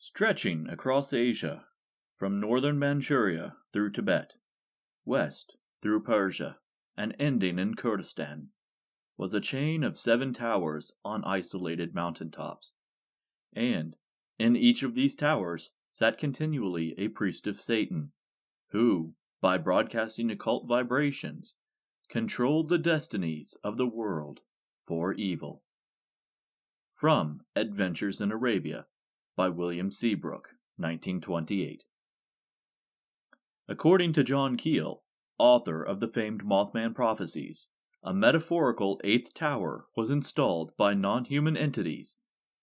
Stretching across Asia, from northern Manchuria through Tibet, west through Persia, and ending in Kurdistan, was a chain of 7 towers on isolated mountain tops. And in each of these towers sat continually a priest of Satan, who, by broadcasting occult vibrations, controlled the destinies of the world for evil. From Adventures in Arabia by William Seabrook, 1928. According to John Keel, author of the famed Mothman Prophecies, a metaphorical 8th tower was installed by non-human entities,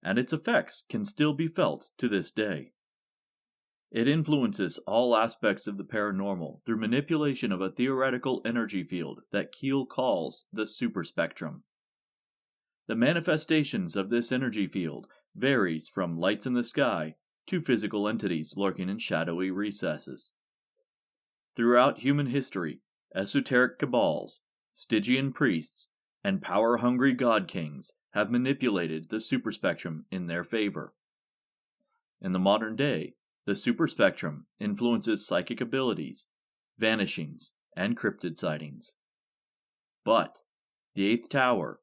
and its effects can still be felt to this day. It influences all aspects of the paranormal through manipulation of a theoretical energy field that Keel calls the superspectrum. The manifestations of this energy field varies from lights in the sky to physical entities lurking in shadowy recesses. Throughout human history, esoteric cabals, Stygian priests, and power-hungry god kings have manipulated the superspectrum in their favor. In the modern day, the superspectrum influences psychic abilities, vanishings, and cryptid sightings. But the 8th tower,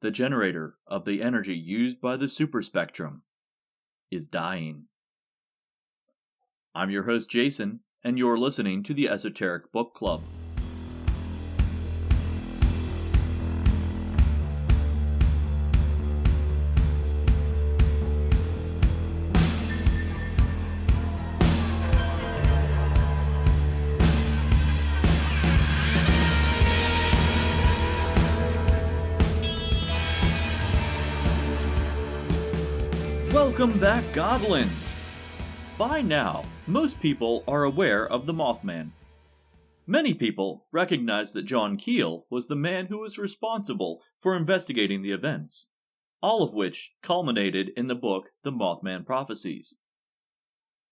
the generator of the energy used by the superspectrum, is dying. I'm your host Jason, and you're listening to the Esoteric Book Club. Welcome back, Goblins! By now, most people are aware of the Mothman. Many people recognize that John Keel was the man who was responsible for investigating the events, all of which culminated in the book The Mothman Prophecies.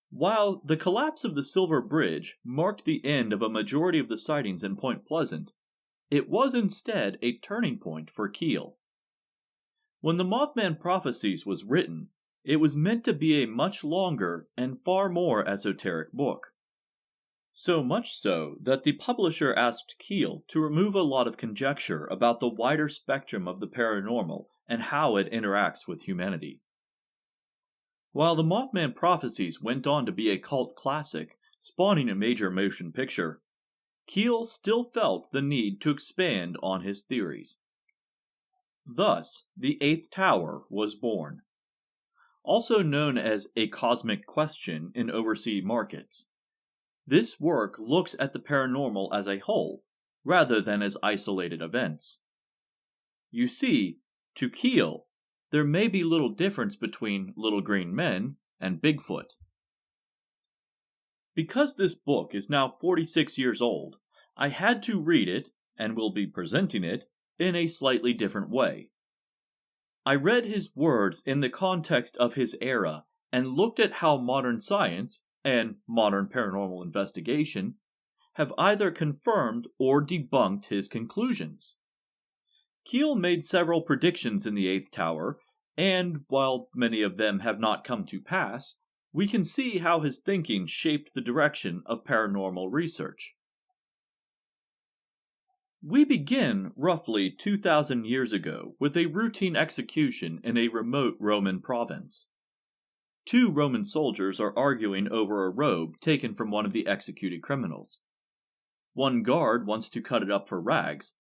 While the collapse of the Silver Bridge marked the end of a majority of the sightings in Point Pleasant, it was instead a turning point for Keel. When The Mothman Prophecies was written, it was meant to be a much longer and far more esoteric book. So much so that the publisher asked Keel to remove a lot of conjecture about the wider spectrum of the paranormal and how it interacts with humanity. While The Mothman Prophecies went on to be a cult classic, spawning a major motion picture, Keel still felt the need to expand on his theories. Thus, the 8th Tower was born. Also known as A Cosmic Question in overseas markets. This work looks at the paranormal as a whole, rather than as isolated events. You see, to Keel, there may be little difference between Little Green Men and Bigfoot. Because this book is now 46 years old, I had to read it, and will be presenting it, in a slightly different way. I read his words in the context of his era and looked at how modern science and modern paranormal investigation have either confirmed or debunked his conclusions. Keel made several predictions in the 8th Tower, and while many of them have not come to pass, we can see how his thinking shaped the direction of paranormal research. We begin roughly 2,000 years ago with a routine execution in a remote Roman province. 2 Roman soldiers are arguing over a robe taken from one of the executed criminals. One guard wants to cut it up for rags,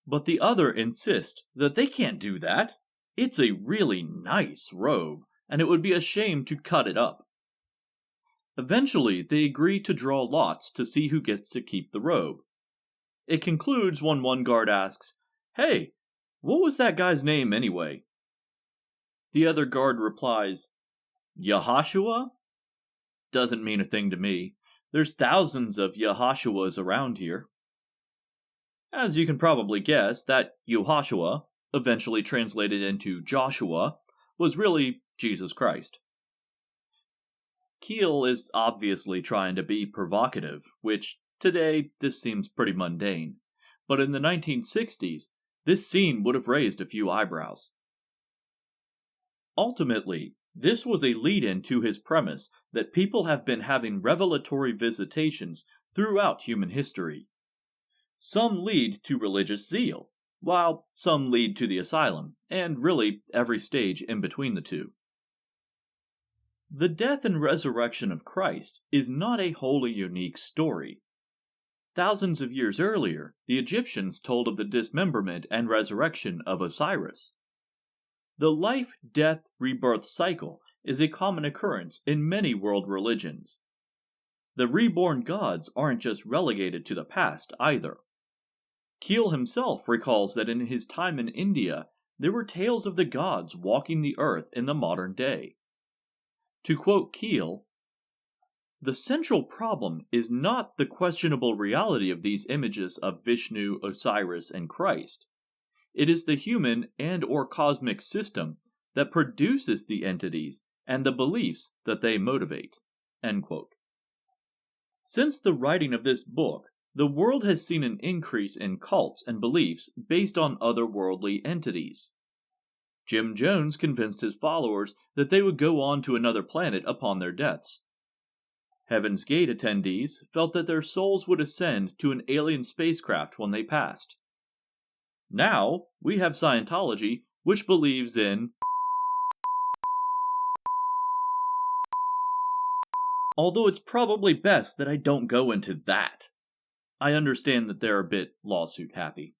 but the other insists that they can't do that. It's a really nice robe, and it would be a shame to cut it up. Eventually, they agree to draw lots to see who gets to keep the robe. It concludes when one guard asks, "Hey, what was that guy's name anyway?" The other guard replies, "Yahashua? Doesn't mean a thing to me. There's thousands of Yahashuas around here." As you can probably guess, that Yahashua, eventually translated into Joshua, was really Jesus Christ. Keel is obviously trying to be provocative, which today, this seems pretty mundane, but in the 1960s, this scene would have raised a few eyebrows. Ultimately, This was a lead-in to his premise that people have been having revelatory visitations throughout human history. Some lead to religious zeal, while some lead to the asylum, and really every stage in between the two. The death and resurrection of Christ is not a wholly unique story. Thousands of years earlier, the Egyptians told of the dismemberment and resurrection of Osiris. The life, death, rebirth cycle is a common occurrence in many world religions. The reborn gods aren't just relegated to the past either. Keel himself recalls that in his time in India, there were tales of the gods walking the earth in the modern day. To quote Keel, "The central problem is not the questionable reality of these images of Vishnu, Osiris, and Christ. It is the human and/or cosmic system that produces the entities and the beliefs that they motivate." End quote. Since the writing of this book, the world has seen an increase in cults and beliefs based on otherworldly entities. Jim Jones convinced his followers that they would go on to another planet upon their deaths. Heaven's Gate attendees felt that their souls would ascend to an alien spacecraft when they passed. Now, we have Scientology, which believes in although it's probably best that I don't go into that. I understand that they're a bit lawsuit happy.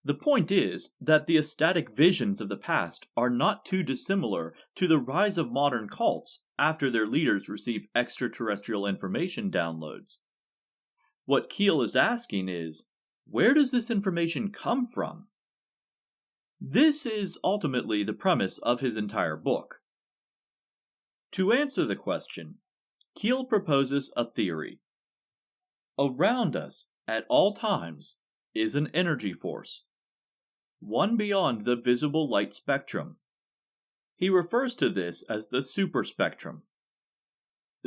The point is that the ecstatic visions of the past are not too dissimilar to the rise of modern cults after their leaders receive extraterrestrial information downloads. What Keel is asking is, where does this information come from? This is ultimately the premise of his entire book. To answer the question, Keel proposes a theory. Around us, at all times, is an energy force, one beyond the visible light spectrum. He refers to this as the superspectrum.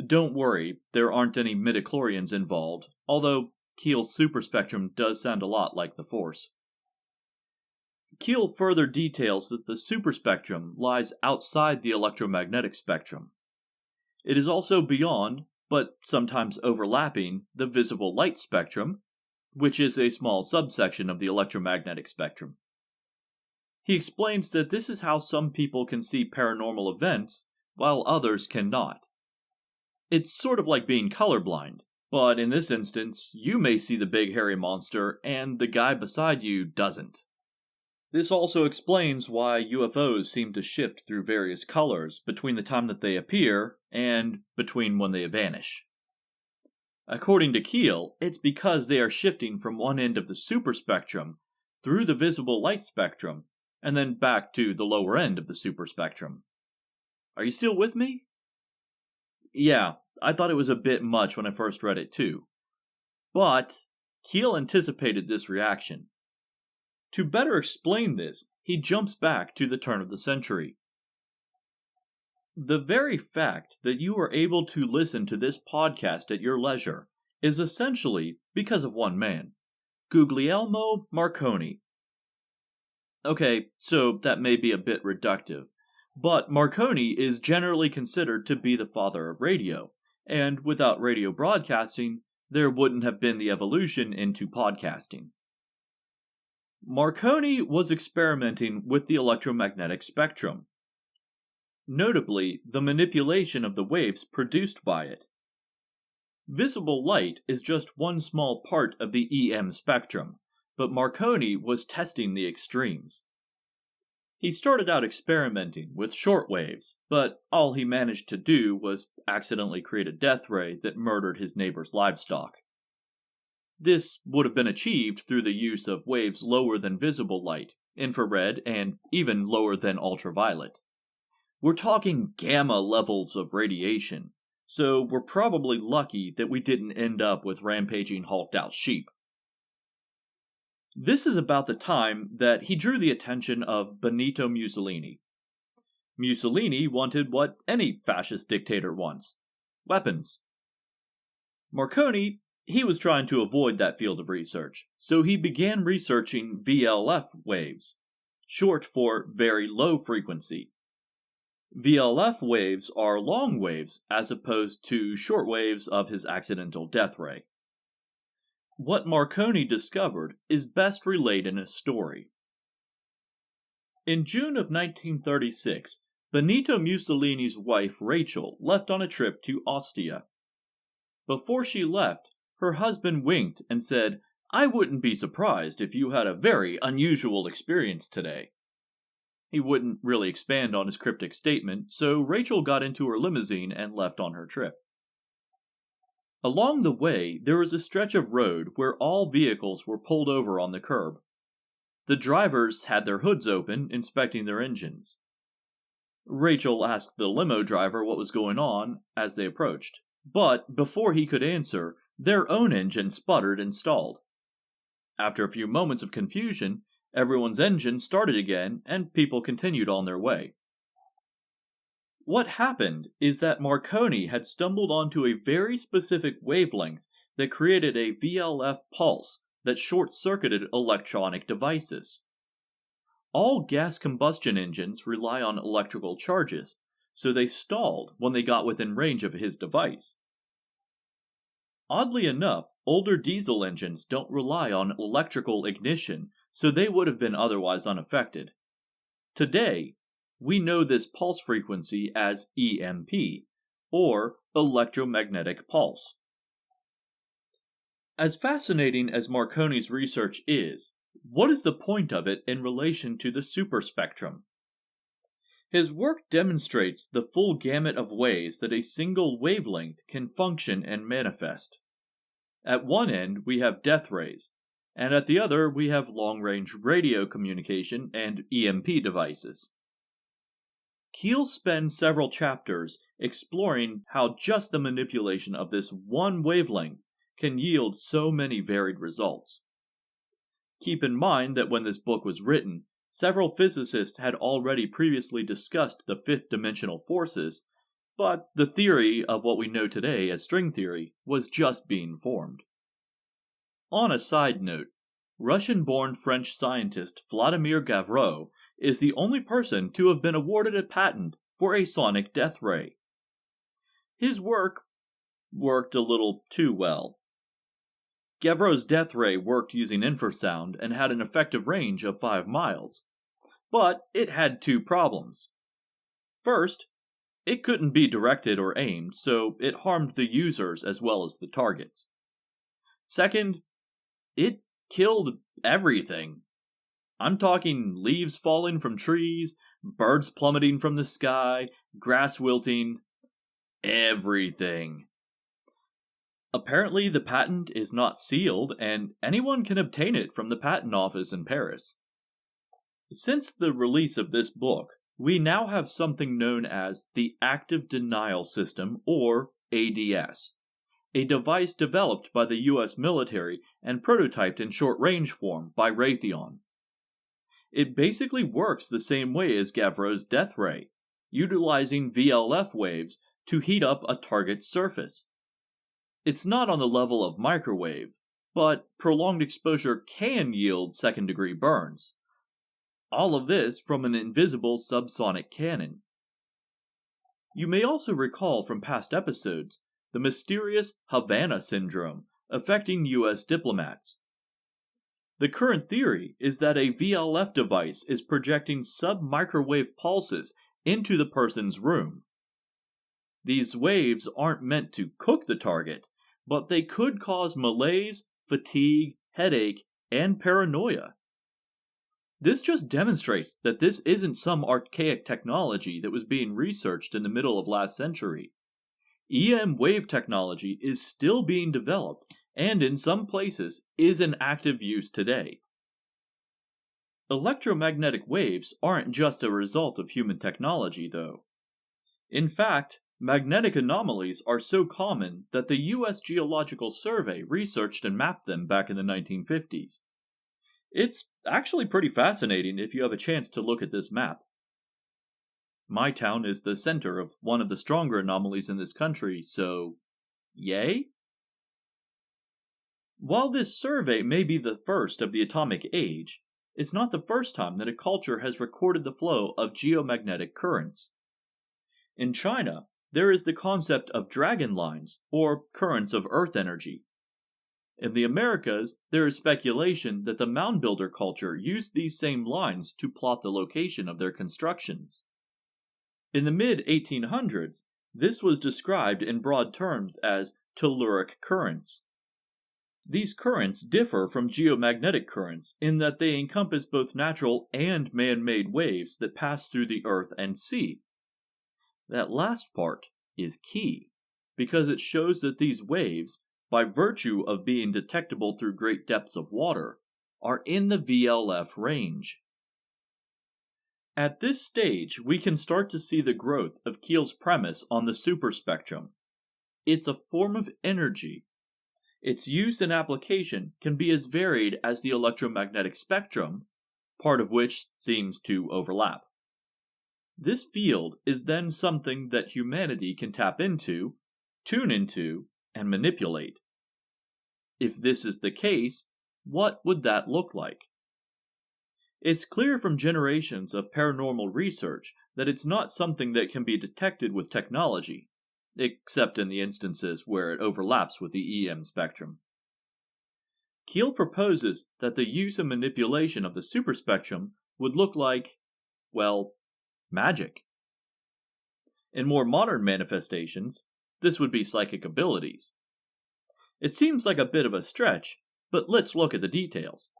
Don't worry, there aren't any midichlorians involved, although Keel's superspectrum does sound a lot like the Force. Keel further details that the superspectrum lies outside the electromagnetic spectrum. It is also beyond, but sometimes overlapping, the visible light spectrum, which is a small subsection of the electromagnetic spectrum. He explains that this is how some people can see paranormal events, while others cannot. It's sort of like being colorblind, but in this instance, you may see the big hairy monster, and the guy beside you doesn't. This also explains why UFOs seem to shift through various colors between the time that they appear and between when they vanish. According to Keel, it's because they are shifting from one end of the superspectrum through the visible light spectrum and then back to the lower end of the superspectrum. Are you still with me? Yeah, I thought it was a bit much when I first read it too. But Keel anticipated this reaction. To better explain this, he jumps back to the turn of the century. The very fact that you are able to listen to this podcast at your leisure is essentially because of one man, Guglielmo Marconi. Okay, so that may be a bit reductive, but Marconi is generally considered to be the father of radio, and without radio broadcasting, there wouldn't have been the evolution into podcasting. Marconi was experimenting with the electromagnetic spectrum, notably the manipulation of the waves produced by it. Visible light is just one small part of the EM spectrum, but Marconi was testing the extremes. He started out experimenting with short waves, but all he managed to do was accidentally create a death ray that murdered his neighbor's livestock. This would have been achieved through the use of waves lower than visible light, infrared, and even lower than ultraviolet. We're talking gamma levels of radiation, so we're probably lucky that we didn't end up with rampaging hulked out sheep. This is about the time that he drew the attention of Benito Mussolini. Mussolini wanted what any fascist dictator wants: weapons. Marconi, he was trying to avoid that field of research, so he began researching VLF waves, short for very low frequency. VLF waves are long waves as opposed to short waves of his accidental death ray. What Marconi discovered is best relayed in a story. In June of 1936, Benito Mussolini's wife Rachel left on a trip to Ostia. Before she left, her husband winked and said, "I wouldn't be surprised if you had a very unusual experience today." He wouldn't really expand on his cryptic statement, so Rachel got into her limousine and left on her trip. Along the way, there was a stretch of road where all vehicles were pulled over on the curb. The drivers had their hoods open, inspecting their engines. Rachel asked the limo driver what was going on as they approached, but before he could answer, their own engine sputtered and stalled. After a few moments of confusion, everyone's engine started again and people continued on their way. What happened is that Marconi had stumbled onto a very specific wavelength that created a VLF pulse that short-circuited electronic devices. All gas combustion engines rely on electrical charges, so they stalled when they got within range of his device. Oddly enough, older diesel engines don't rely on electrical ignition, so they would have been otherwise unaffected. Today, we know this pulse frequency as EMP, or electromagnetic pulse. As fascinating as Marconi's research is, what is the point of it in relation to the superspectrum? His work demonstrates the full gamut of ways that a single wavelength can function and manifest. At one end, we have death rays, and at the other, we have long-range radio communication and EMP devices. Keel spends several chapters exploring how just the manipulation of this one wavelength can yield so many varied results. Keep in mind that when this book was written, several physicists had already previously discussed the fifth-dimensional forces, but the theory of what we know today as string theory was just being formed. On a side note, Russian-born French scientist Vladimir Gavreau is the only person to have been awarded a patent for a sonic death ray. His work worked a little too well. Gavreau's death ray worked using infrasound and had an effective range of 5 miles, but it had two problems. First, it couldn't be directed or aimed, so it harmed the users as well as the targets. Second, it killed everything. I'm talking leaves falling from trees, birds plummeting from the sky, grass wilting, everything. Apparently, the patent is not sealed, and anyone can obtain it from the patent office in Paris. Since the release of this book, we now have something known as the Active Denial System, or ADS, a device developed by the US military and prototyped in short-range form by Raytheon. It basically works the same way as Gavreau's death ray, utilizing VLF waves to heat up a target's surface. It's not on the level of microwave, but prolonged exposure can yield second-degree burns. All of this from an invisible subsonic cannon. You may also recall from past episodes the mysterious Havana syndrome affecting US diplomats. The current theory is that a VLF device is projecting sub-microwave pulses into the person's room. These waves aren't meant to cook the target, but they could cause malaise, fatigue, headache, and paranoia. This just demonstrates that this isn't some archaic technology that was being researched in the middle of last century. EM wave technology is still being developed and in some places is in active use today. Electromagnetic waves aren't just a result of human technology, though. In fact, magnetic anomalies are so common that the U.S. Geological Survey researched and mapped them back in the 1950s. It's actually pretty fascinating if you have a chance to look at this map. My town is the center of one of the stronger anomalies in this country, so yay? While this survey may be the first of the atomic age, it's not the first time that a culture has recorded the flow of geomagnetic currents. In China, there is the concept of dragon lines, or currents of Earth energy. In the Americas, there is speculation that the mound builder culture used these same lines to plot the location of their constructions. In the mid-1800s, this was described in broad terms as telluric currents. These currents differ from geomagnetic currents in that they encompass both natural and man-made waves that pass through the earth and sea. That last part is key, because it shows that these waves, by virtue of being detectable through great depths of water, are in the VLF range. At this stage, we can start to see the growth of Keel's premise on the superspectrum. It's a form of energy. Its use and application can be as varied as the electromagnetic spectrum, part of which seems to overlap. This field is then something that humanity can tap into, tune into, and manipulate. If this is the case, what would that look like? It's clear from generations of paranormal research that it's not something that can be detected with technology, except in the instances where it overlaps with the EM spectrum. Keel proposes that the use and manipulation of the superspectrum would look like, well, magic. In more modern manifestations, this would be psychic abilities. It seems like a bit of a stretch, but let's look at the details.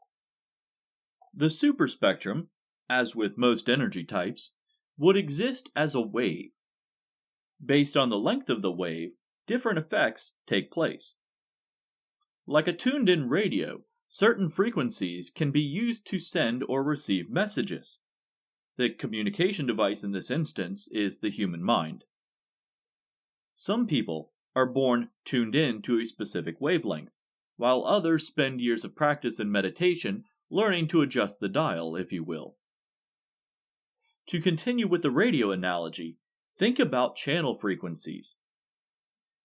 The superspectrum, as with most energy types, would exist as a wave. Based on the length of the wave, different effects take place. Like a tuned-in radio, certain frequencies can be used to send or receive messages. The communication device in this instance is the human mind. Some people are born tuned in to a specific wavelength, while others spend years of practice and meditation learning to adjust the dial, if you will. To continue with the radio analogy, think about channel frequencies.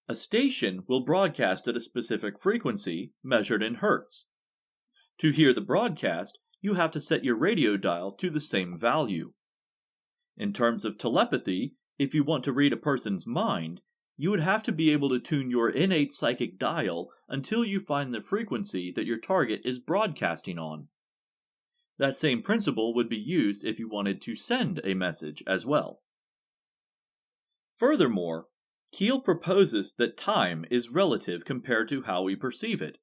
A station will broadcast at a specific frequency, measured in hertz. To hear the broadcast, you have to set your radio dial to the same value. In terms of telepathy, if you want to read a person's mind, you would have to be able to tune your innate psychic dial until you find the frequency that your target is broadcasting on. That same principle would be used if you wanted to send a message as well. Furthermore, Keel proposes that time is relative compared to how we perceive it.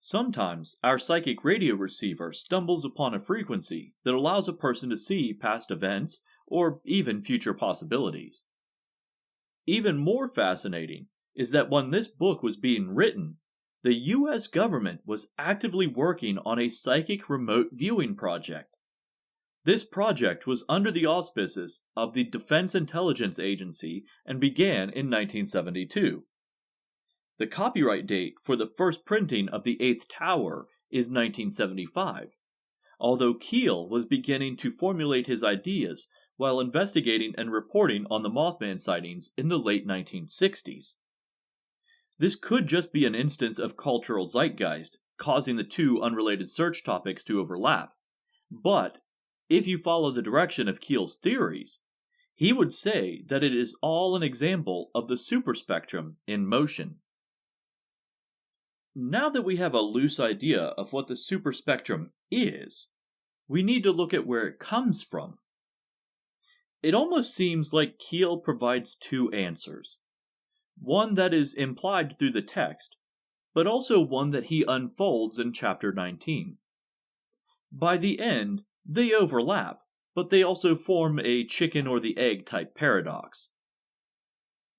Sometimes our psychic radio receiver stumbles upon a frequency that allows a person to see past events or even future possibilities. Even more fascinating is that when this book was being written, the US government was actively working on a psychic remote viewing project. This project was under the auspices of the Defense Intelligence Agency and began in 1972. The copyright date for the first printing of The Eighth Tower is 1975, although Keel was beginning to formulate his ideas while investigating and reporting on the Mothman sightings in the late 1960s. This could just be an instance of cultural zeitgeist, causing the two unrelated search topics to overlap. But, if you follow the direction of Keel's theories, he would say that it is all an example of the superspectrum in motion. Now that we have a loose idea of what the superspectrum is, we need to look at where it comes from. It almost seems like Keel provides two answers. One that is implied through the text, but also one that he unfolds in chapter 19. By the end, they overlap, but they also form a chicken or the egg type paradox.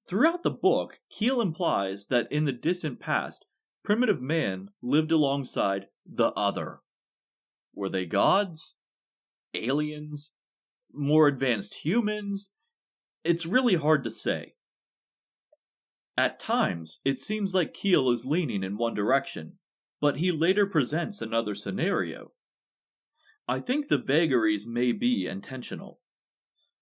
Throughout the book, Keel implies that in the distant past, primitive man lived alongside the other. Were they gods? Aliens? More advanced humans? It's really hard to say. At times, it seems like Keel is leaning in one direction, but he later presents another scenario. I think the vagaries may be intentional.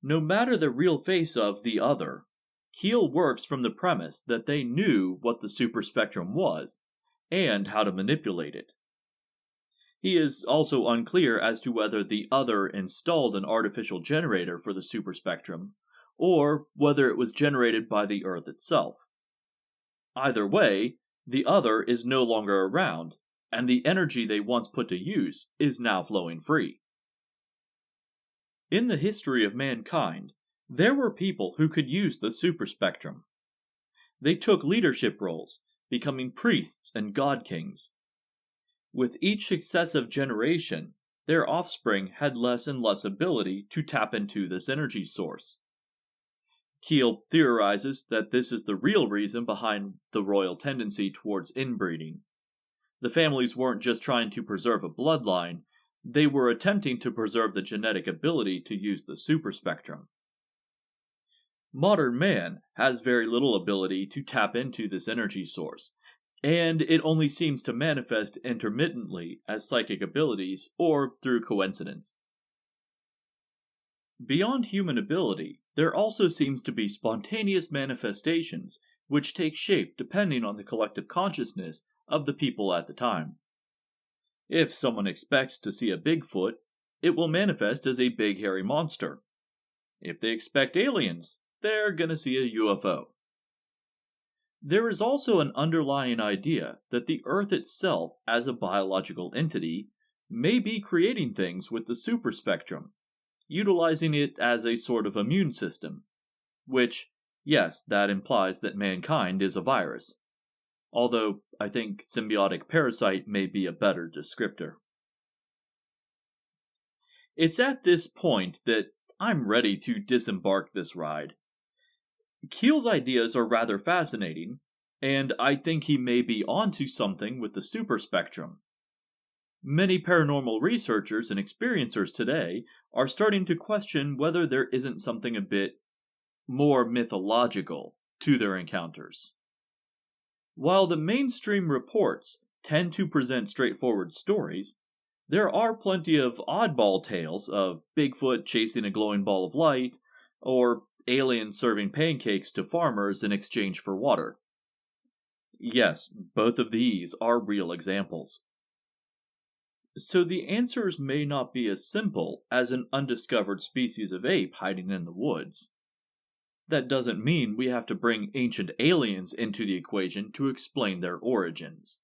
No matter the real face of the other, Keel works from the premise that they knew what the superspectrum was, and how to manipulate it. He is also unclear as to whether the other installed an artificial generator for the superspectrum, or whether it was generated by the Earth itself. Either way, the other is no longer around, and the energy they once put to use is now flowing free. In the history of mankind, there were people who could use the superspectrum. They took leadership roles, becoming priests and god kings. With each successive generation, their offspring had less and less ability to tap into this energy source. Keel theorizes that this is the real reason behind the royal tendency towards inbreeding. The families weren't just trying to preserve a bloodline, they were attempting to preserve the genetic ability to use the superspectrum. Modern man has very little ability to tap into this energy source, and it only seems to manifest intermittently as psychic abilities or through coincidence. Beyond human ability, there also seems to be spontaneous manifestations which take shape depending on the collective consciousness of the people at the time. If someone expects to see a Bigfoot, it will manifest as a big hairy monster. If they expect aliens, they're gonna see a UFO. There is also an underlying idea that the Earth itself, as a biological entity, may be creating things with the superspectrum, utilizing it as a sort of immune system. Which, yes, that implies that mankind is a virus. Although, I think symbiotic parasite may be a better descriptor. It's at this point that I'm ready to disembark this ride. Keel's ideas are rather fascinating, and I think he may be onto something with the superspectrum. Many paranormal researchers and experiencers today are starting to question whether there isn't something a bit more mythological to their encounters. While the mainstream reports tend to present straightforward stories, there are plenty of oddball tales of Bigfoot chasing a glowing ball of light, or aliens serving pancakes to farmers in exchange for water. Yes, both of these are real examples. So the answers may not be as simple as an undiscovered species of ape hiding in the woods. That doesn't mean we have to bring ancient aliens into the equation to explain their origins.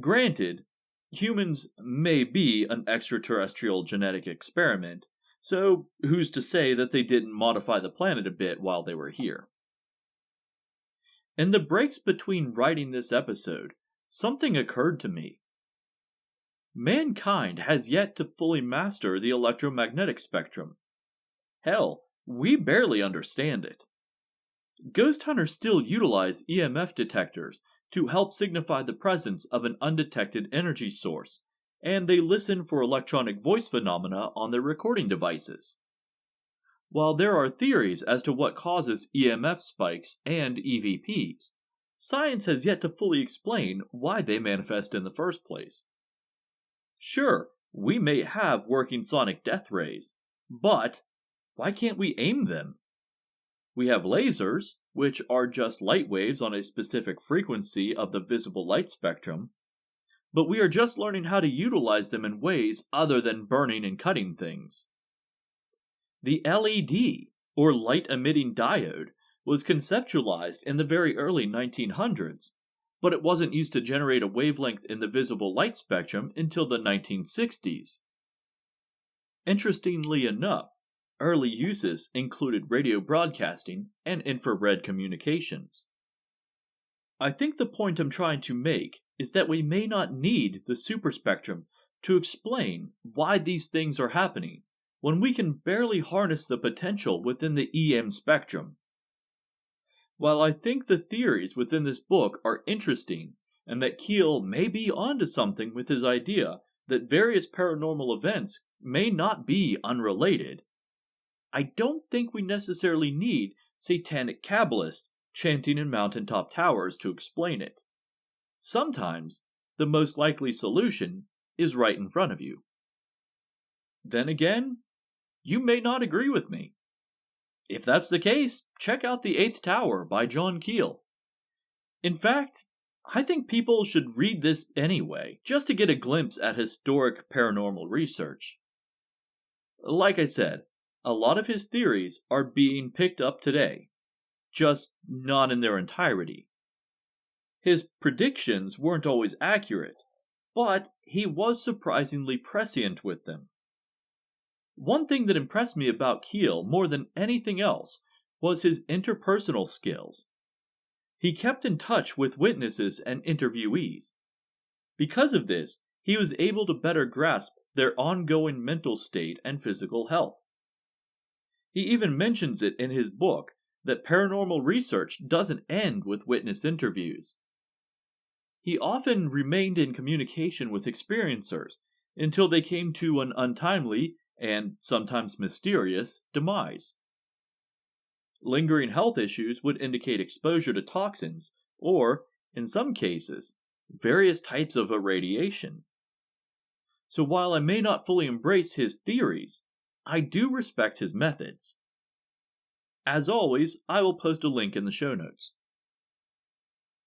Granted, humans may be an extraterrestrial genetic experiment, so who's to say that they didn't modify the planet a bit while they were here? In the breaks between writing this episode, something occurred to me. Mankind has yet to fully master the electromagnetic spectrum. Hell, we barely understand it. Ghost hunters still utilize EMF detectors to help signify the presence of an undetected energy source, and they listen for electronic voice phenomena on their recording devices. While there are theories as to what causes EMF spikes and EVPs, science has yet to fully explain why they manifest in the first place. Sure, we may have working sonic death rays, but why can't we aim them? We have lasers, which are just light waves on a specific frequency of the visible light spectrum, but we are just learning how to utilize them in ways other than burning and cutting things. The LED, or light-emitting diode, was conceptualized in the very early 1900s, but it wasn't used to generate a wavelength in the visible light spectrum until the 1960s. Interestingly enough, early uses included radio broadcasting and infrared communications. I think the point I'm trying to make is that we may not need the superspectrum to explain why these things are happening, when we can barely harness the potential within the EM spectrum. While I think the theories within this book are interesting, and that Keel may be onto something with his idea that various paranormal events may not be unrelated, I don't think we necessarily need satanic Kabbalists chanting in mountaintop towers to explain it. Sometimes, the most likely solution is right in front of you. Then again, you may not agree with me. If that's the case, check out The Eighth Tower by John Keel. In fact, I think people should read this anyway, just to get a glimpse at historic paranormal research. Like I said, A lot of his theories are being picked up today, just not in their entirety. His predictions weren't always accurate, but he was surprisingly prescient with them. One thing that impressed me about Keel more than anything else was his interpersonal skills. He kept in touch with witnesses and interviewees. Because of this, he was able to better grasp their ongoing mental state and physical health. He even mentions it in his book that paranormal research doesn't end with witness interviews. He often remained in communication with experiencers until they came to an untimely, and sometimes mysterious, demise. Lingering health issues would indicate exposure to toxins, or, in some cases, various types of irradiation. So while I may not fully embrace his theories, I do respect his methods. As always, I will post a link in the show notes.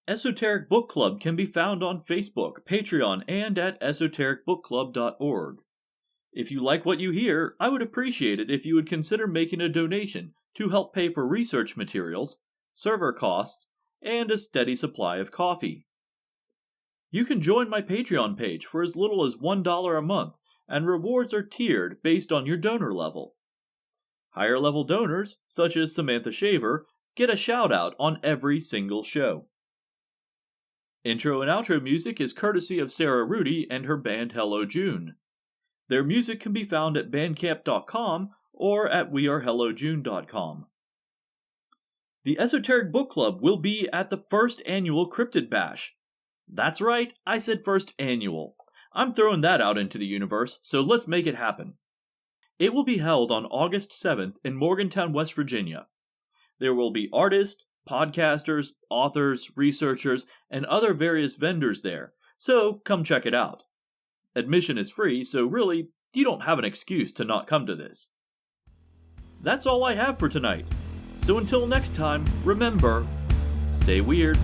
Esoteric Book Club can be found on Facebook, Patreon, and at esotericbookclub.org. If you like what you hear, I would appreciate it if you would consider making a donation to help pay for research materials, server costs, and a steady supply of coffee. You can join my Patreon page for as little as $1 a month, and rewards are tiered based on your donor level. Higher level donors, such as Samantha Shaver, get a shout out on every single show. Intro and outro music is courtesy of Sarah Rudy and her band Hello June. Their music can be found at bandcamp.com or at wearehellojune.com. The Esoteric Book Club will be at the first annual Cryptid Bash. That's right, I said first annual. I'm throwing that out into the universe, so let's make it happen. It will be held on August 7th in Morgantown, West Virginia. There will be artists, podcasters, authors, researchers, and other various vendors there, so come check it out. Admission is free, so really, you don't have an excuse to not come to this. That's all I have for tonight. So until next time, remember, stay weird.